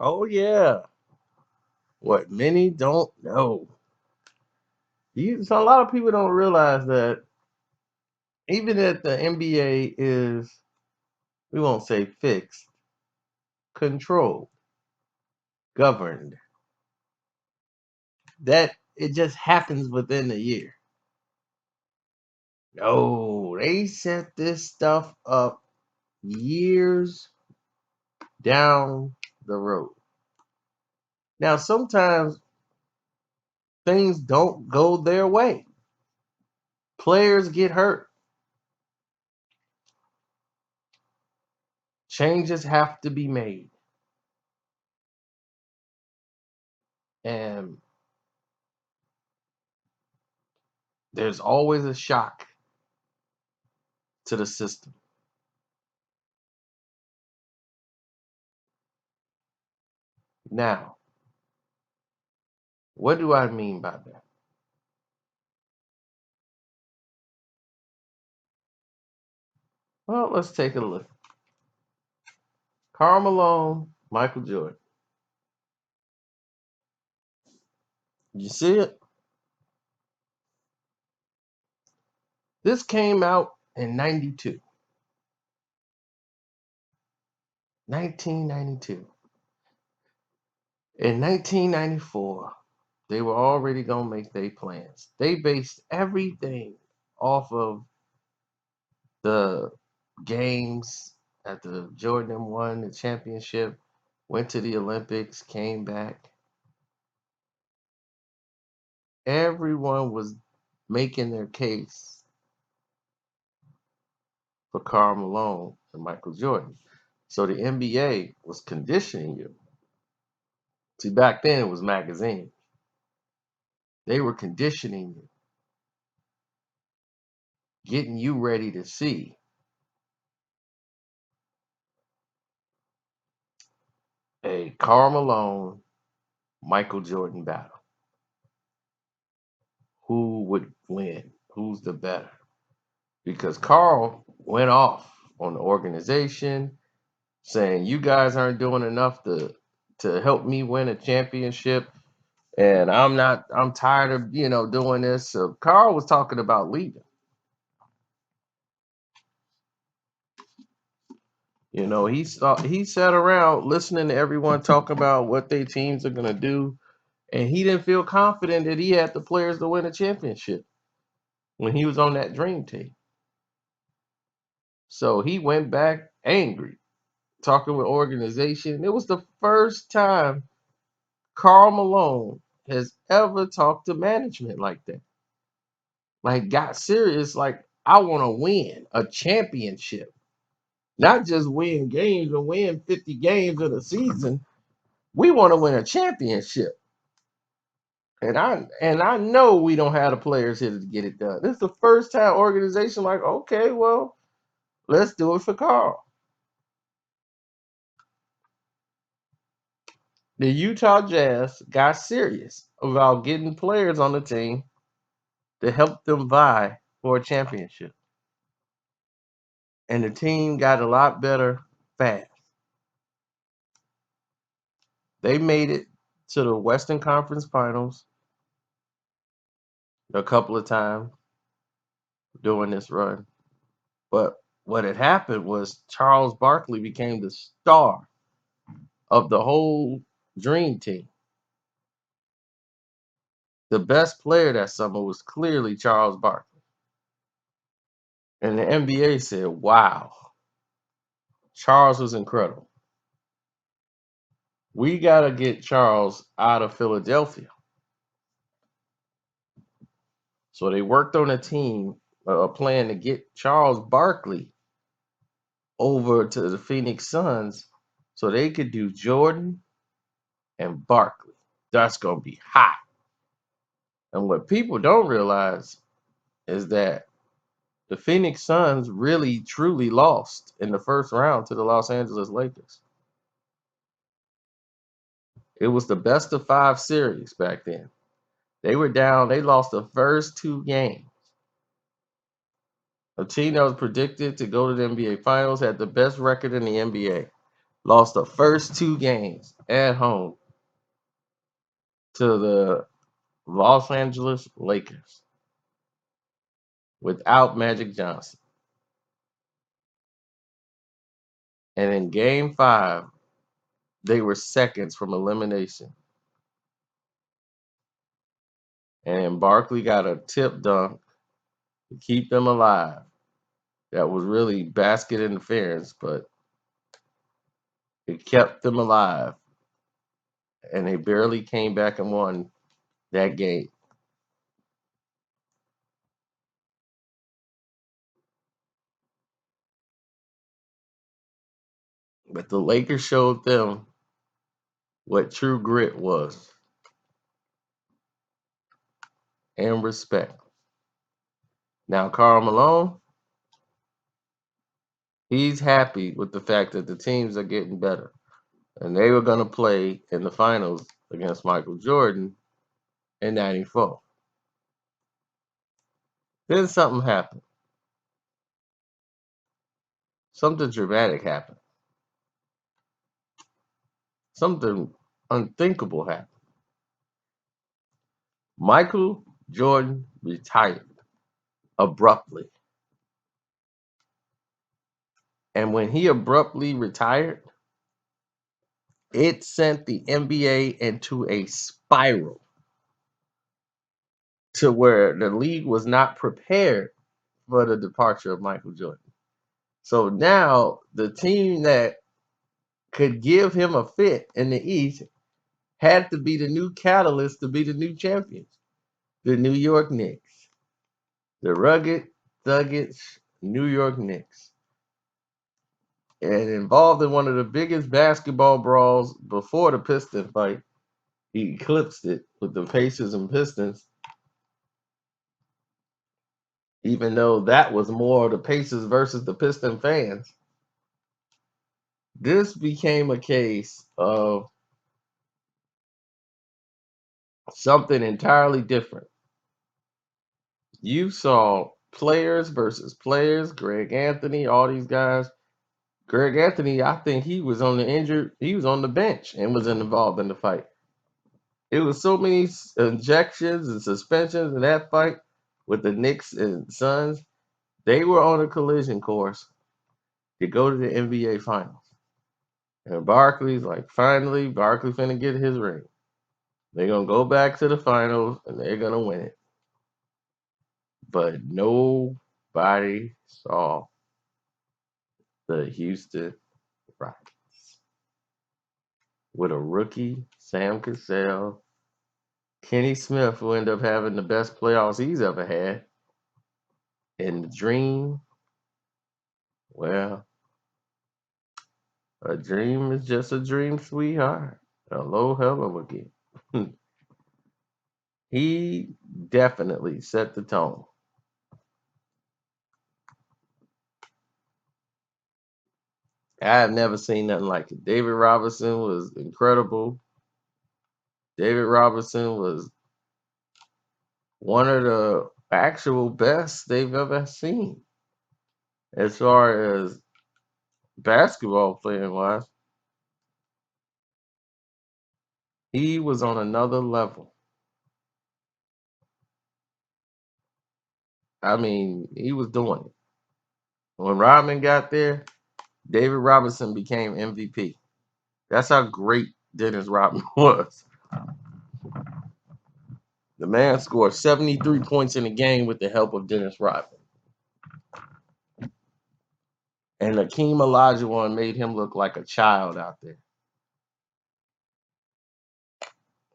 Oh yeah. What many don't know. So a lot of people don't realize that even if the NBA is, we won't say fixed, controlled, governed, that it just happens within a year. No, they set this stuff up years down the road. Now, sometimes things don't go their way. Players get hurt. Changes have to be made. And there's always a shock to the system. Now, what do I mean by that? Well, let's take a look. Karl Malone, Michael Jordan. You see it? This came out in 92, 1992. In 1994, they were already going to make their plans. They based everything off of the games after Jordan won the championship, went to the Olympics, came back. Everyone was making their case for Karl Malone and Michael Jordan. So the NBA was conditioning you. See, back then it was magazines. They were conditioning you, getting you ready to see a Karl Malone, Michael Jordan battle. Who would win? Who's the better? Because Carl went off on the organization saying you guys aren't doing enough to help me win a championship, and I'm tired of doing this. So Carl was talking about leaving. He sat around listening to everyone talk about what their teams are gonna do, and he didn't feel confident that he had the players to win a championship when he was on that dream team. So he went back angry, talking with organization. It was the first time Carl Malone has ever talked to management like that. Like got serious, like I want to win a championship. Not just win games or win 50 games in a season. We want to win a championship. And I know we don't have the players here to get it done. This is the first time organization like, okay, well, let's do it for Carl. The Utah Jazz got serious about getting players on the team to help them vie for a championship. And the team got a lot better fast. They made it to the Western Conference Finals a couple of times during this run. But what had happened was Charles Barkley became the star of the whole dream team. The best player that summer was clearly Charles Barkley. And the NBA said, wow, Charles was incredible. We got to get Charles out of Philadelphia. So they worked on a team, a plan to get Charles Barkley over to the Phoenix Suns so they could do Jordan and Barkley. That's going to be hot. And what people don't realize is that the Phoenix Suns really truly lost in the first round to the Los Angeles Lakers. It was the best of five series back then. They were down, they lost the first two games. A team that was predicted to go to the NBA Finals had the best record in the NBA. Lost the first two games at home to the Los Angeles Lakers without Magic Johnson. And in game 5, they were seconds from elimination. And Barkley got a tip dunk to keep them alive. That was really basket interference, but it kept them alive. And they barely came back and won that game. But the Lakers showed them what true grit was and respect. Now, Karl Malone, he's happy with the fact that the teams are getting better. And they were going to play in the finals against Michael Jordan in 94. Then something happened. Something dramatic happened. Something unthinkable happened. Michael Jordan retired abruptly. And when he abruptly retired, it sent the NBA into a spiral to where the league was not prepared for the departure of Michael Jordan. So now the team that could give him a fit in the East had to be the new catalyst to be the new champions. The New York Knicks. The rugged, thuggish New York Knicks. And involved in one of the biggest basketball brawls before the Piston fight. He eclipsed it with the Pacers and Pistons, even though that was more the Pacers versus the Piston fans. This became a case of something entirely different. You saw players versus players, Greg Anthony, all these guys. Greg Anthony, I think he was on the bench and was involved in the fight. It was so many injections and suspensions in that fight with the Knicks and Suns. They were on a collision course to go to the NBA Finals. And Barkley's like, finally, Barkley finna get his ring. They're gonna go back to the finals and they're gonna win it. But nobody saw the Houston Rockets with a rookie, Sam Cassell, Kenny Smith, who ended up having the best playoffs he's ever had. And the dream, well, a dream is just a dream, sweetheart. Hello, hello again. He definitely set the tone. I have never seen nothing like it. David Robinson was incredible. David Robinson was one of the actual best they've ever seen as far as basketball playing wise. He was on another level. I mean, he was doing it. When Rodman got there, David Robinson became MVP. That's how great Dennis Rodman was. The man scored 73 points in a game with the help of Dennis Rodman. And Akeem Olajuwon made him look like a child out there.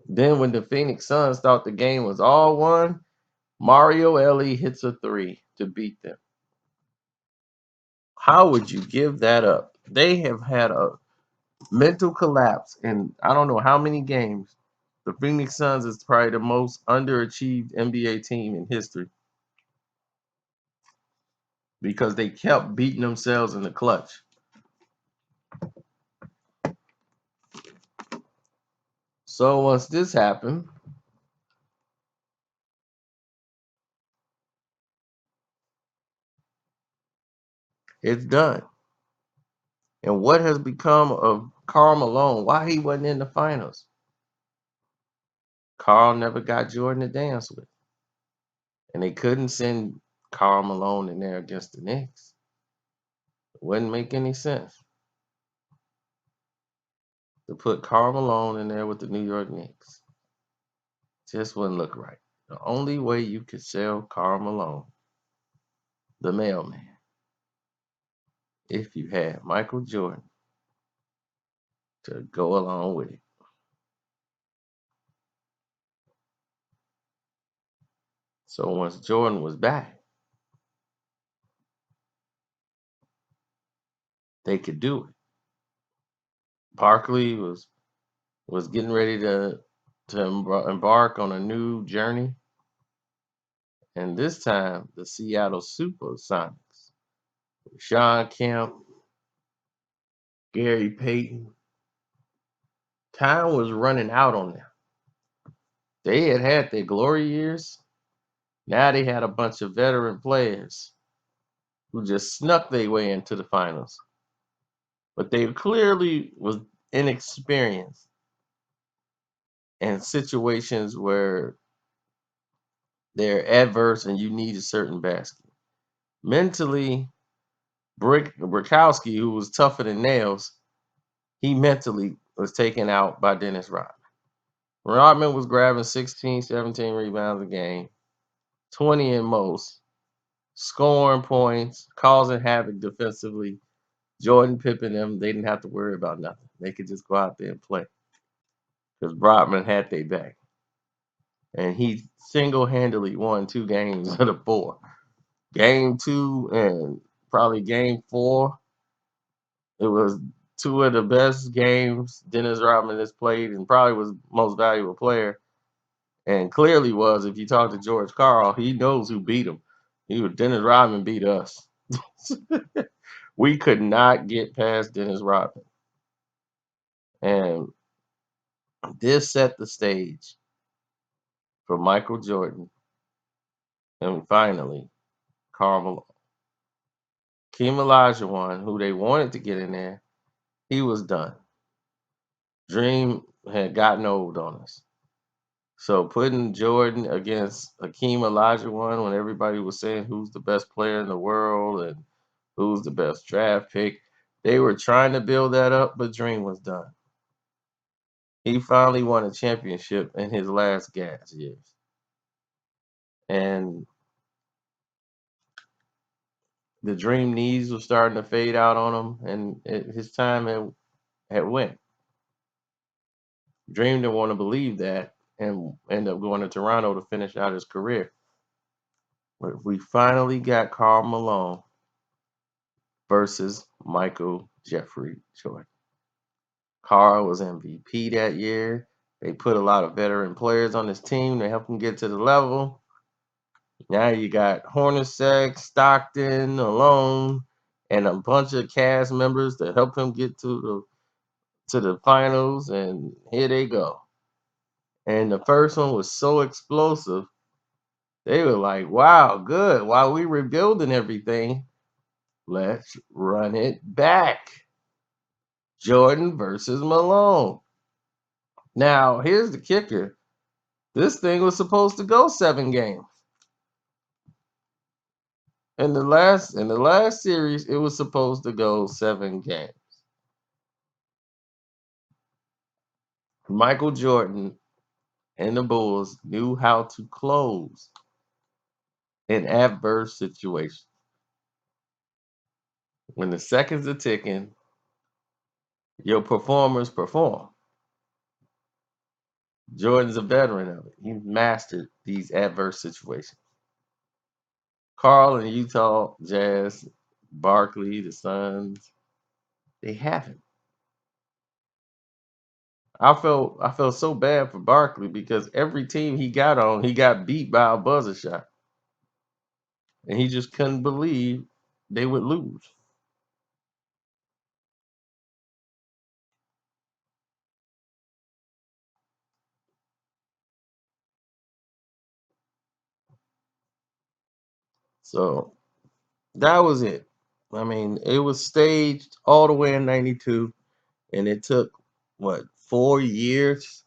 Then when the Phoenix Suns thought the game was all won, Mario Ellie hits a three to beat them. How would you give that up? They have had a mental collapse in I don't know how many games. The Phoenix Suns is probably the most underachieved NBA team in history because they kept beating themselves in the clutch. So once this happened, it's done. And what has become of Karl Malone, why he wasn't in the finals? Karl never got Jordan to dance with. And they couldn't send Karl Malone in there against the Knicks. It wouldn't make any sense to put Karl Malone in there with the New York Knicks. Just wouldn't look right. The only way you could sell Karl Malone, the mailman, if you had Michael Jordan to go along with it. So once Jordan was back, they could do it. Barkley was getting ready to embark on a new journey, and this time the Seattle Supersonics, Sean Kemp, Gary Payton, time was running out on them. They had their glory years. Now they had a bunch of veteran players who just snuck their way into the finals, but they clearly was inexperienced in situations where they're adverse and you need a certain basket. Mentally, Brickowski, who was tougher than nails, he mentally was taken out by Dennis Rodman. Rodman was grabbing 16, 17 rebounds a game, 20 in most, scoring points, causing havoc defensively. Jordan, Pippen, them, they didn't have to worry about nothing. They could just go out there and play because Rodman had their back. And he single-handedly won 2 games of the 4. Game 2 and probably game 4, it was 2 of the best games Dennis Rodman has played and probably was most valuable player. And clearly was, if you talk to George Karl, he knows who beat him. Dennis Rodman beat us. We could not get past Dennis Rodman. And this set the stage for Michael Jordan and finally Karl Malone. Hakeem Olajuwon, who they wanted to get in there, he was done. Dream had gotten old on us. So putting Jordan against Hakeem Olajuwon when everybody was saying who's the best player in the world and who's the best draft pick, they were trying to build that up, but Dream was done. He finally won a championship in his last gas years. And the Dream knees were starting to fade out on him, and his time had went. Dream didn't want to believe that and ended up going to Toronto to finish out his career. But we finally got Karl Malone versus Michael Jeffrey Jordan. Karl was MVP that year. They put a lot of veteran players on his team to help him get to the level. Now you got Hornacek, Stockton, Malone, and a bunch of cast members to help him get to the finals, and here they go. And the first one was so explosive. They were like, wow, good. While we rebuilding everything, let's run it back. Jordan versus Malone. Now, here's the kicker. This thing was supposed to go 7 games. In the last series, it was supposed to go 7 games. Michael Jordan and the Bulls knew how to close in adverse situations. When the seconds are ticking, your performers perform. Jordan's a veteran of it. He mastered these adverse situations. Karl and Utah Jazz, Barkley, the Suns, they haven't. I felt so bad for Barkley because every team he got on, he got beat by a buzzer shot. And he just couldn't believe they would lose. So that was it. I mean, it was staged all the way in '92. and it took what 4 years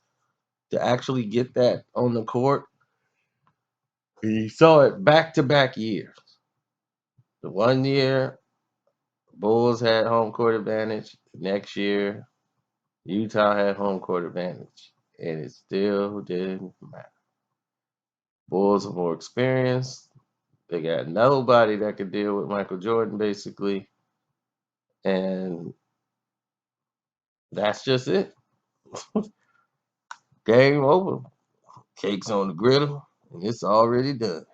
to actually get that on the court. You saw it back to back years. The one year Bulls had home court advantage. The next year Utah had home court advantage, and it still didn't matter. Bulls are more experienced. They got nobody that could deal with Michael Jordan, basically, and that's just it. Game over. Cakes on the griddle, and it's already done.